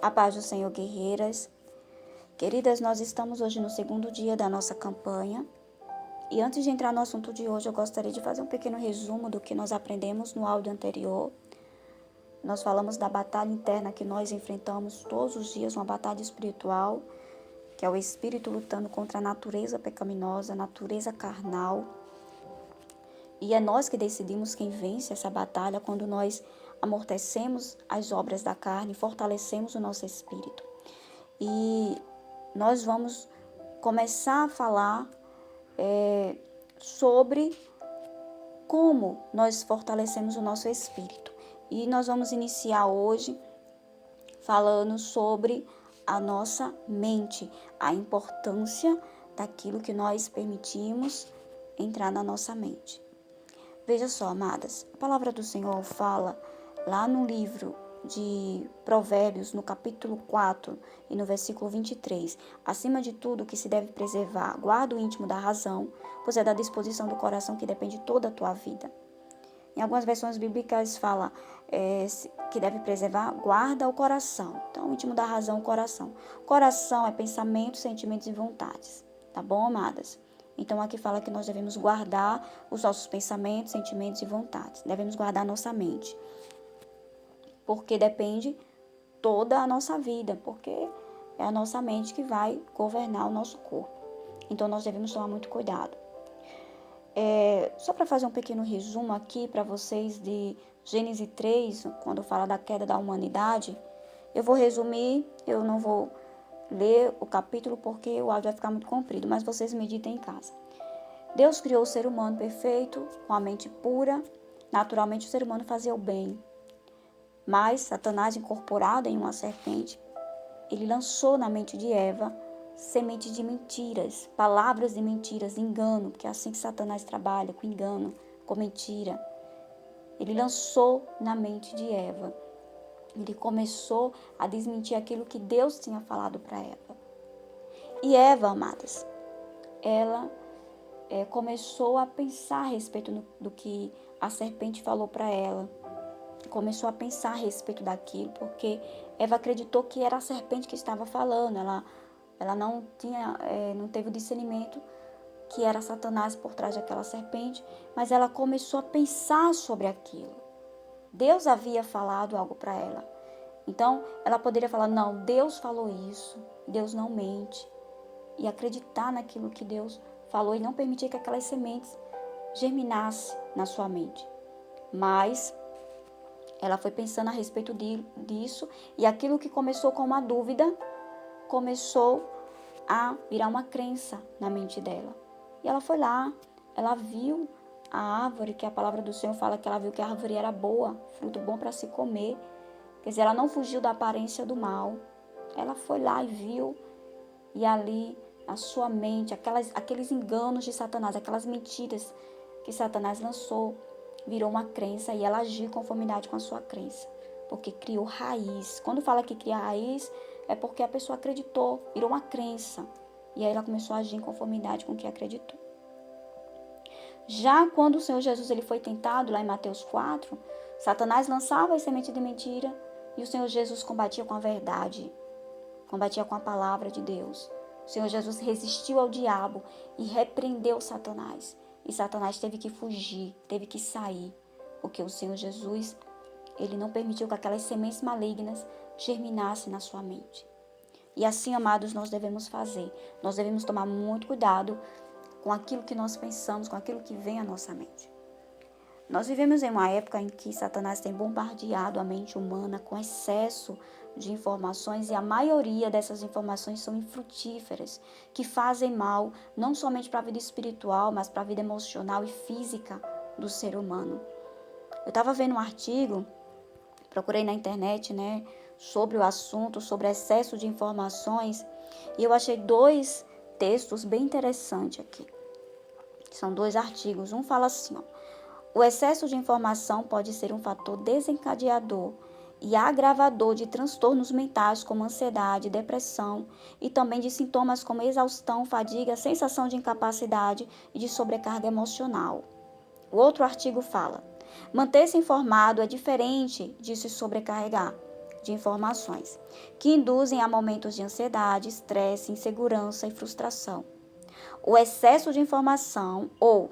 A paz do Senhor, guerreiras. Queridas, nós estamos hoje no segundo dia da nossa campanha. E antes de entrar no assunto de hoje, eu gostaria de fazer um pequeno resumo do que nós aprendemos no áudio anterior. Nós falamos da batalha interna que nós enfrentamos todos os dias, uma batalha espiritual, que é o espírito lutando contra a natureza pecaminosa, a natureza carnal. E é nós que decidimos quem vence essa batalha quando nós amortecemos as obras da carne, fortalecemos o nosso espírito. E nós vamos começar a falar sobre como nós fortalecemos o nosso espírito. E nós vamos iniciar hoje falando sobre a nossa mente, a importância daquilo que nós permitimos entrar na nossa mente. Veja só, amadas, a palavra do Senhor fala lá no livro de Provérbios, no capítulo 4 e no versículo 23. Acima de tudo, o que se deve preservar, guarda o íntimo da razão, pois é da disposição do coração que depende toda a tua vida. Em algumas versões bíblicas fala que deve preservar, guarda o coração. Então, o íntimo da razão, o coração. Coração é pensamentos, sentimentos e vontades. Tá bom, amadas? Então, aqui fala que nós devemos guardar os nossos pensamentos, sentimentos e vontades. Devemos guardar a nossa mente. Porque depende toda a nossa vida. Porque é a nossa mente que vai governar o nosso corpo. Então, nós devemos tomar muito cuidado. Só para fazer um pequeno resumo aqui para vocês de Gênesis 3, quando fala da queda da humanidade, eu vou resumir, eu não vou ler o capítulo porque o áudio vai ficar muito comprido, mas vocês meditem em casa. Deus criou o ser humano perfeito, com a mente pura. Naturalmente o ser humano fazia o bem. Mas Satanás, incorporado em uma serpente, ele lançou na mente de Eva semente de mentiras, palavras de mentiras, engano, porque é assim que Satanás trabalha, com engano, com mentira. Ele lançou na mente de Eva. Ele começou a desmentir aquilo que Deus tinha falado para Eva. E Eva, amadas, ela começou a pensar a respeito do que a serpente falou para ela. Começou a pensar a respeito daquilo, porque Eva acreditou que era a serpente que estava falando. Ela não teve o discernimento que era Satanás por trás daquela serpente, mas ela começou a pensar sobre aquilo. Deus havia falado algo para ela. Então, ela poderia falar, não, Deus falou isso, Deus não mente. E acreditar naquilo que Deus falou e não permitir que aquelas sementes germinassem na sua mente. Mas ela foi pensando a respeito disso e aquilo que começou com uma dúvida começou a virar uma crença na mente dela. E ela foi lá, ela viu a árvore, que a palavra do Senhor fala que ela viu que a árvore era boa, fruto bom para se comer. Quer dizer, ela não fugiu da aparência do mal. Ela foi lá e viu, e ali, na sua mente, aqueles enganos de Satanás, aquelas mentiras que Satanás lançou, virou uma crença e ela agiu em conformidade com a sua crença. Porque criou raiz. Quando fala que cria raiz, é porque a pessoa acreditou, virou uma crença. E aí ela começou a agir em conformidade com o que acreditou. Já quando o Senhor Jesus ele foi tentado, lá em Mateus 4, Satanás lançava as sementes de mentira e o Senhor Jesus combatia com a verdade, combatia com a palavra de Deus. O Senhor Jesus resistiu ao diabo e repreendeu Satanás. E Satanás teve que fugir, teve que sair, porque o Senhor Jesus ele não permitiu que aquelas sementes malignas germinassem na sua mente. E assim, amados, nós devemos fazer. Nós devemos tomar muito cuidado com aquilo que nós pensamos, com aquilo que vem à nossa mente. Nós vivemos em uma época em que Satanás tem bombardeado a mente humana com excesso de informações e a maioria dessas informações são infrutíferas, que fazem mal não somente para a vida espiritual, mas para a vida emocional e física do ser humano. Eu estava vendo um artigo, procurei na internet, sobre o assunto, sobre excesso de informações, e eu achei 2 textos bem interessantes aqui. São 2 artigos. Um fala assim, o excesso de informação pode ser um fator desencadeador e agravador de transtornos mentais como ansiedade, depressão e também de sintomas como exaustão, fadiga, sensação de incapacidade e de sobrecarga emocional. O outro artigo fala, manter-se informado é diferente de se sobrecarregar. de informações, que induzem a momentos de ansiedade, estresse, insegurança e frustração. O excesso de informação ou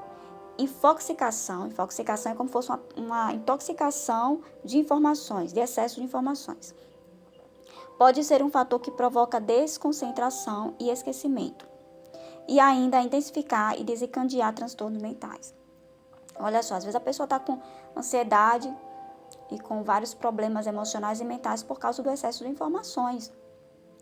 infoxicação é como se fosse uma intoxicação de informações, de excesso de informações. Pode ser um fator que provoca desconcentração e esquecimento, e ainda intensificar e desencadear transtornos mentais. Olha só, às vezes a pessoa está com ansiedade e com vários problemas emocionais e mentais por causa do excesso de informações.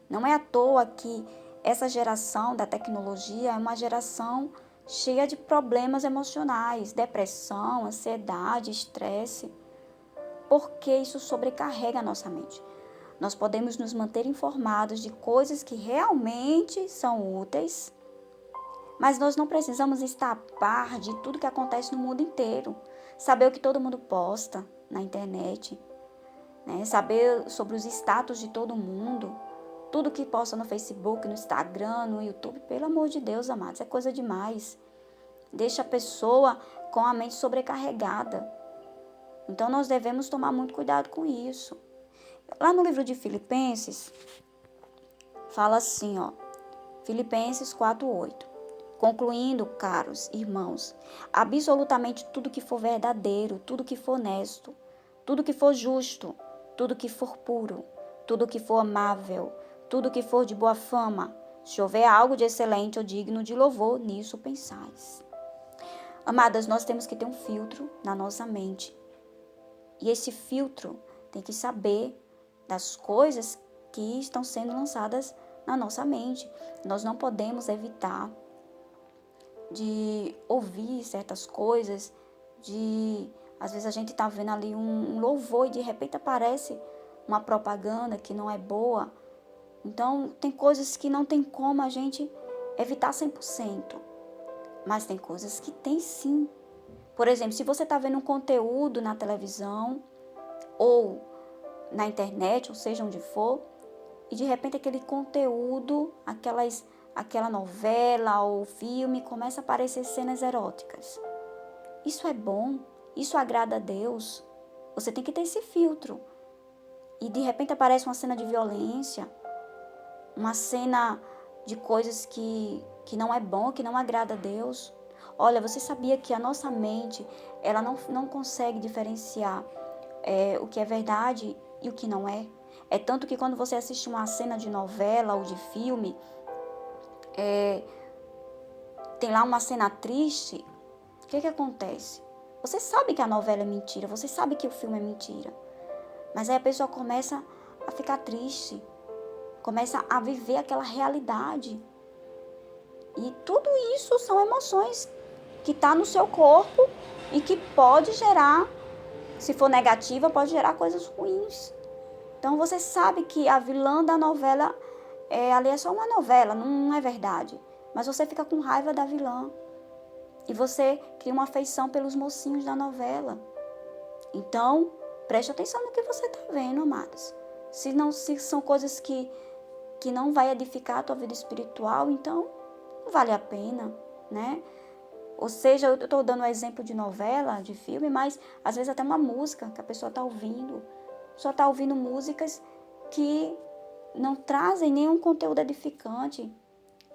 Não é à toa que essa geração da tecnologia é uma geração cheia de problemas emocionais, depressão, ansiedade, estresse, porque isso sobrecarrega a nossa mente. Nós podemos nos manter informados de coisas que realmente são úteis, mas nós não precisamos estar a par de tudo que acontece no mundo inteiro, saber o que todo mundo posta na internet, né? Saber sobre os status de todo mundo, tudo que posta no Facebook, no Instagram, no YouTube. Pelo amor de Deus, amados, é coisa demais. Deixa a pessoa com a mente sobrecarregada. Então nós devemos tomar muito cuidado com isso. Lá no livro de Filipenses, fala assim, Filipenses 4:8. Concluindo, caros irmãos, absolutamente tudo que for verdadeiro, tudo que for honesto, tudo que for justo, tudo que for puro, tudo que for amável, tudo que for de boa fama, se houver algo de excelente ou digno de louvor, nisso pensais. Amadas, nós temos que ter um filtro na nossa mente. E esse filtro tem que saber das coisas que estão sendo lançadas na nossa mente. Nós não podemos evitar de ouvir certas coisas, às vezes a gente está vendo ali um louvor e de repente aparece uma propaganda que não é boa. Então, tem coisas que não tem como a gente evitar 100%, mas tem coisas que tem sim. Por exemplo, se você está vendo um conteúdo na televisão ou na internet, ou seja, onde for, e de repente aquele conteúdo, aquela novela ou filme, começa a aparecer cenas eróticas. Isso é bom? Isso agrada a Deus? Você tem que ter esse filtro. E de repente aparece uma cena de violência, uma cena de coisas que não é bom, que não agrada a Deus. Olha, você sabia que a nossa mente, ela não consegue diferenciar o que é verdade e o que não é? É tanto que quando você assiste uma cena de novela ou de filme, tem lá uma cena triste, o que acontece? Você sabe que a novela é mentira, você sabe que o filme é mentira, mas aí a pessoa começa a ficar triste, começa a viver aquela realidade. E tudo isso são emoções que estão no seu corpo e que pode gerar, se for negativa, pode gerar coisas ruins. Então você sabe que a vilã da novela ali é só uma novela, não é verdade. Mas você fica com raiva da vilã. E você cria uma afeição pelos mocinhos da novela. Então, preste atenção no que você está vendo, amados. Se são coisas que não vai edificar a tua vida espiritual, então não vale a pena, né? Ou seja, eu estou dando um exemplo de novela, de filme, mas às vezes até uma música que a pessoa está ouvindo. Só está ouvindo músicas que não trazem nenhum conteúdo edificante.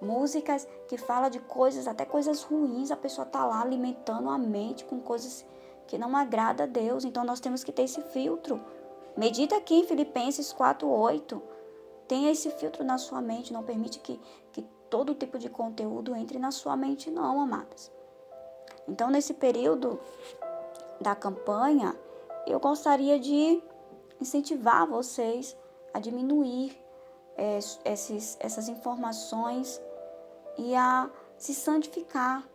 Músicas que falam de coisas, até coisas ruins, a pessoa está lá alimentando a mente com coisas que não agrada a Deus. Então nós temos que ter esse filtro. Medita aqui em Filipenses 4:8. Tenha esse filtro na sua mente, não permite que todo tipo de conteúdo entre na sua mente não, amadas. Então, nesse período da campanha, eu gostaria de incentivar vocês a diminuir essas informações e a se santificar,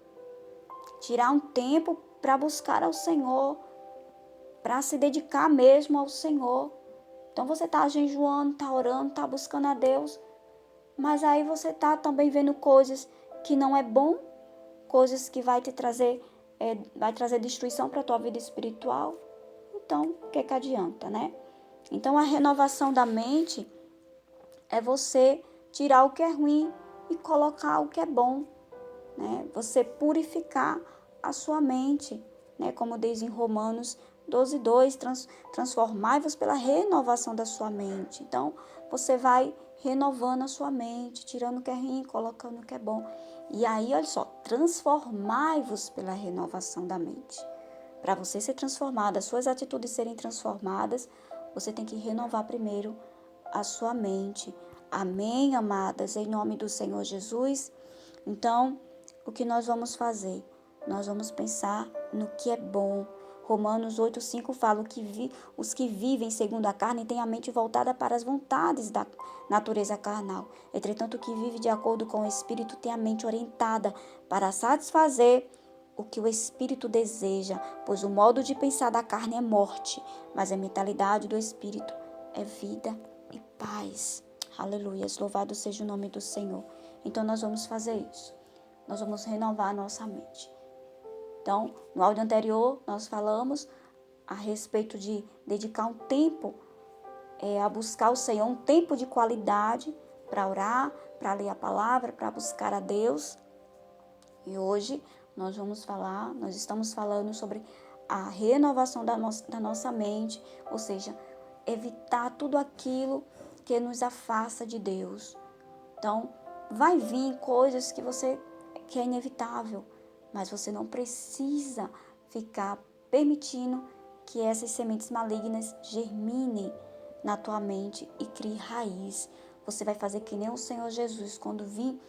tirar um tempo para buscar ao Senhor, para se dedicar mesmo ao Senhor. Então você está jejuando, está orando, está buscando a Deus, mas aí você está também vendo coisas que não é bom, coisas que vai trazer destruição para a tua vida espiritual. Então, o que adianta, né? Então, a renovação da mente é você tirar o que é ruim e colocar o que é bom, né? Você purificar a sua mente, né? Como diz em Romanos 12:2, transformai-vos pela renovação da sua mente. Então, você vai renovando a sua mente, tirando o que é ruim, colocando o que é bom. E aí, olha só, transformai-vos pela renovação da mente. Para você ser transformada, as suas atitudes serem transformadas, você tem que renovar primeiro a sua mente. Amém, amadas, em nome do Senhor Jesus. Então, o que nós vamos fazer? Nós vamos pensar no que é bom. Romanos 8:5 fala que os que vivem segundo a carne têm a mente voltada para as vontades da natureza carnal. Entretanto, o que vive de acordo com o Espírito tem a mente orientada para satisfazer o que o Espírito deseja, pois o modo de pensar da carne é morte, mas a mentalidade do Espírito é vida e paz. Aleluia, louvado seja o nome do Senhor. Então nós vamos fazer isso. Nós vamos renovar a nossa mente. Então, no áudio anterior, nós falamos a respeito de dedicar um tempo a buscar o Senhor, um tempo de qualidade para orar, para ler a palavra, para buscar a Deus. E hoje nós estamos falando sobre a renovação da nossa mente, ou seja, evitar tudo aquilo que nos afasta de Deus. Então, vai vir coisas que é inevitável, mas você não precisa ficar permitindo que essas sementes malignas germinem na tua mente e criem raiz. Você vai fazer que nem o Senhor Jesus, quando vir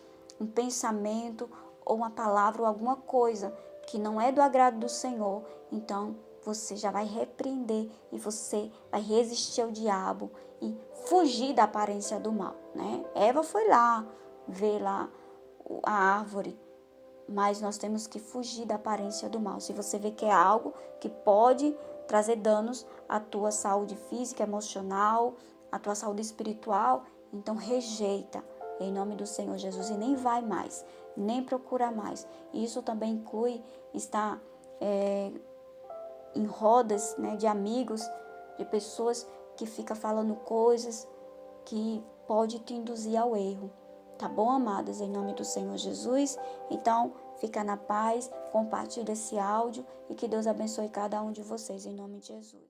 um pensamento ou uma palavra ou alguma coisa que não é do agrado do Senhor, então você já vai repreender e você vai resistir ao diabo e fugir da aparência do mal, né? Eva foi lá, ver lá a árvore, mas nós temos que fugir da aparência do mal. Se você vê que é algo que pode trazer danos à tua saúde física, emocional, à tua saúde espiritual, então rejeita em nome do Senhor Jesus e nem vai mais, nem procura mais. Isso também inclui estar em rodas, né, de amigos, de pessoas que ficam falando coisas que pode te induzir ao erro. Tá bom, amadas? Em nome do Senhor Jesus. Então, fica na paz, compartilha esse áudio e que Deus abençoe cada um de vocês, em nome de Jesus.